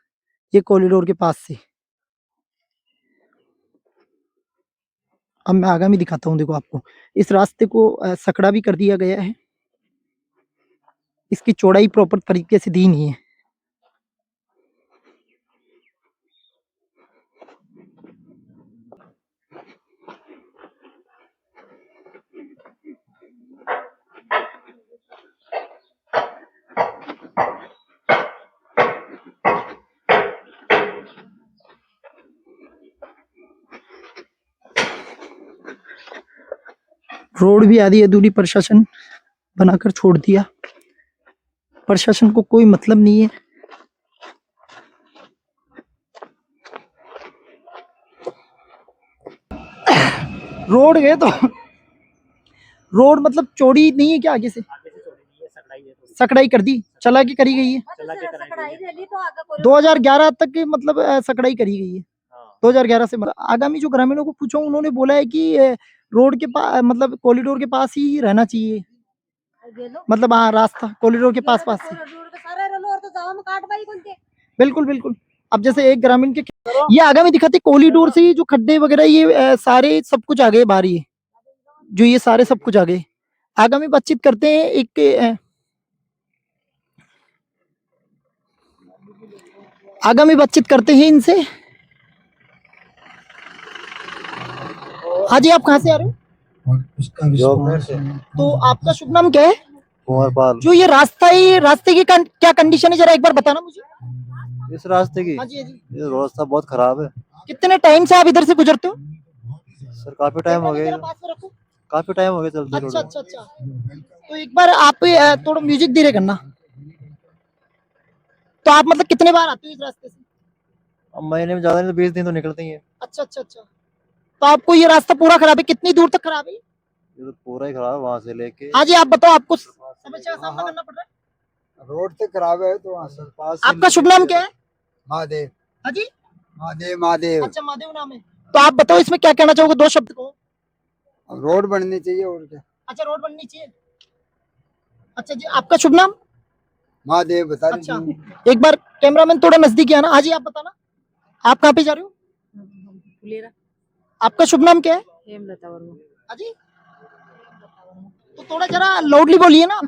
ये कॉरिडोर के पास से। अब मैं आगामी दिखाता हूँ। देखो आपको इस रास्ते को सकड़ा भी कर दिया गया है। इसकी चौड़ाई प्रॉपर तरीके से दी नहीं है। रोड भी आधी अधूरी प्रशासन बनाकर छोड़ दिया। प्रशासन को कोई मतलब नहीं है। रोड गए तो रोड मतलब चौड़ी नहीं है क्या? आगे से सकड़ाई कर दी, चला के करी गई है। 2011 तक की मतलब सकड़ाई करी गई है। 2011 से आगामी जो ग्रामीणों को पूछो, उन्होंने बोला है कि रोड के पास मतलब कॉरिडोर के पास ही रहना चाहिए। मतलब हाँ, रास्ता कॉरिडोर के पास से। बिल्कुल बिल्कुल। अब जैसे एक ग्रामीण के ये आगामी दिखाते कॉरिडोर से ये जो खड्डे वगैरह ये सारे सब कुछ आ गए बाहर। ये जो ये सारे सब कुछ आ गए। आगामी बातचीत करते हैं आगामी बातचीत करते हैं इनसे। हाँ जी, आप कहाँ से आ रहे हो? जोबनेर से। तो आपका शुभ नाम क्या है? कुंवरपाल। जो ये रास्ते की क्या कंडीशन है, जरा एक बार बताना मुझे। इस रास्ते की हाँ जी, हाँ जी। ये रास्ता बहुत खराब है कितने टाइम से आप इधर से गुजरते हो? सर, काफी टाइम हो जरा गया, पास में रखो। काफी टाइम हो गया चलते अच्छा रोड अच्छा अच्छा। तो एक बार आप थोड़ा म्यूजिक धीरे करना। तो आप मतलब कितने बार आते हो इस रास्ते से? अब महीने में ज्यादा नहीं तो 20 दिन तो निकलते ही है। अच्छा अच्छा अच्छा। तो आपको ये रास्ता पूरा खराब है, कितनी दूर तक खराब है? ये तो पूरा ही खराब है वहां से लेके। हाँ जी, आप बताओ, आपको समस्या का सामना करना पड़ रहा है? रोड तो खराब है तो वहाँ से पास आपका शुभ नाम क्या है? महादेव। हाँ जी, महादेव। अच्छा, महादेव नाम है। तो आप बताओ इसमें क्या कहना चाहोगे, 2 शब्द को। रोड बननी चाहिए और क्या। अच्छा, रोड बननी चाहिए। अच्छा जी, आपका शुभ नाम? महादेव बता अच्छा, एक बार कैमरामैन थोड़ा नजदीक आना। हाँ जी, आप बताना, आप कहाँ पे जा रहे हो? आपका शुभ नाम क्या है? हेमलता वर्मा। हाँ जी, तो थोड़ा जरा लाउडली बोलिए ना।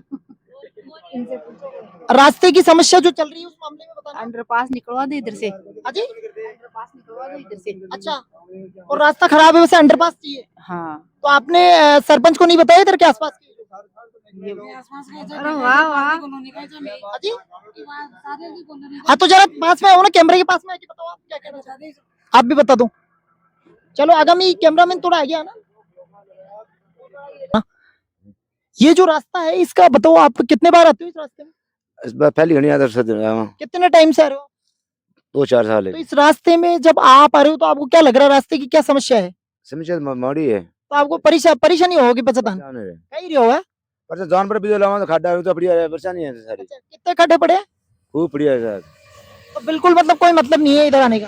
रास्ते की समस्या जो चल रही है उस मामले में बताना। अंडरपास निकलवा दो इधर से। हाँ जी, अंडरपास निकलवा दो इधर से। अच्छा, और रास्ता खराब है, वैसे अंडरपास चाहिए। हाँ। तो आपने सरपंच को नहीं बताया इधर के आसपास के? अरे वाह वाह। हाँ जी, हाँ तो जरा पास में आओ ना, कैमरे के पास में आके बताओ आप क्या कहना चाहते हैं। आप भी बता दो। चलो, आगामी कैमरामैन थोड़ा आगे आना। ये जो रास्ता है इसका बताओ, आप कितने बार आते हो इस रास्ते में? इस बार पहली घड़ी आदर से कितने टाइम से आ रहे हो? 2-4 साल तो इस रास्ते में जब आप आ रहे हो तो आपको क्या लग रहा है, रास्ते की क्या समस्या है? समझे मोड़ी है तो आपको परेशानी होगी पचतान कहीं रही होगा। पर जानवर भी लावा तो खाड़ा तो बढ़िया है, परेशानी है सारी। अच्छा, कितने खड्डे पड़े हैं? खूब बढ़िया है सर। तो बिल्कुल मतलब कोई मतलब नहीं है इधर आने का।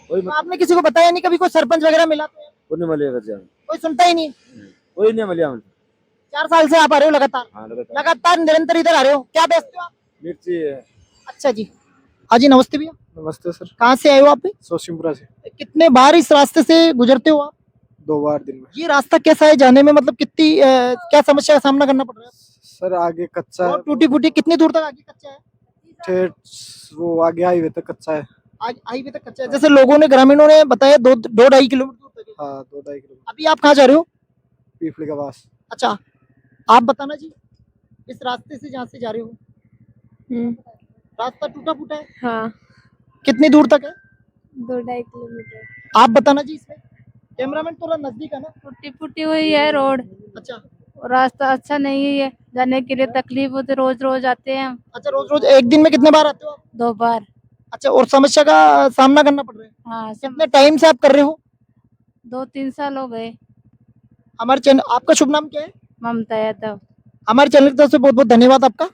कोई तो आपने किसी को बताया नहीं, कभी कोई सरपंच वगैरह मिला तो? नहीं मिलेगा, कोई सुनता ही नहीं। कोई नहीं मिला। 4 साल से आप आ रहे हो लगातार? हाँ, लगातार निरंतर इधर आ रहे हो। क्या बेचते हो आप? मिर्ची है। अच्छा जी, हाँ जी, नमस्ते भैया। नमस्ते सर। कहाँ से आए हो आप? सोशिमपुरा से। कितने बार इस रास्ते से गुजरते हो आप? 2 बार दिन में। ये रास्ता कैसा है, जाने में मतलब कितनी क्या समस्या का सामना करना पड़ रहा है? सर आगे कच्चा है, रोड टूटी फूटी, कितनी दूर तक आगे कच्चा है? ठेठ वो आगे हाईवे तक कच्चा है। हाईवे तक कच्चा है, जैसे लोगों ने, ग्रामीणों ने बताया 2-2.5 किलोमीटर दूर तक है। हाँ, 2-2.5 किलोमीटर। अभी आप कहाँ जा रहे हो? पीपली के पास। अच्छा, आप बताना जी, इस रास्ते से जहाँ से जा रहे हो रास्ता टूटा फूटा है? हाँ, कितनी दूर तक है? 2-2.5 किलोमीटर। आप बताना जी, इसमें कैमरामैन थोड़ा नजदीक है ना। टूटी फूटी हुई है रोड, अच्छा रास्ता अच्छा नहीं है, जाने के लिए तकलीफ होती, रोज रोज आते हैं हम। अच्छा, रोज रोज एक दिन में कितने बार आते हो आप? 2 बार। अच्छा, और समस्या का सामना करना पड़ रहा है? हाँ, कितने टाइम से आप कर रहे हो? 2-3 साल हो गए। हमारे चैनल, आपका शुभ नाम क्या है? ममता यादव। हमारे चैनल की तरफ से बहुत बहुत धन्यवाद आपका।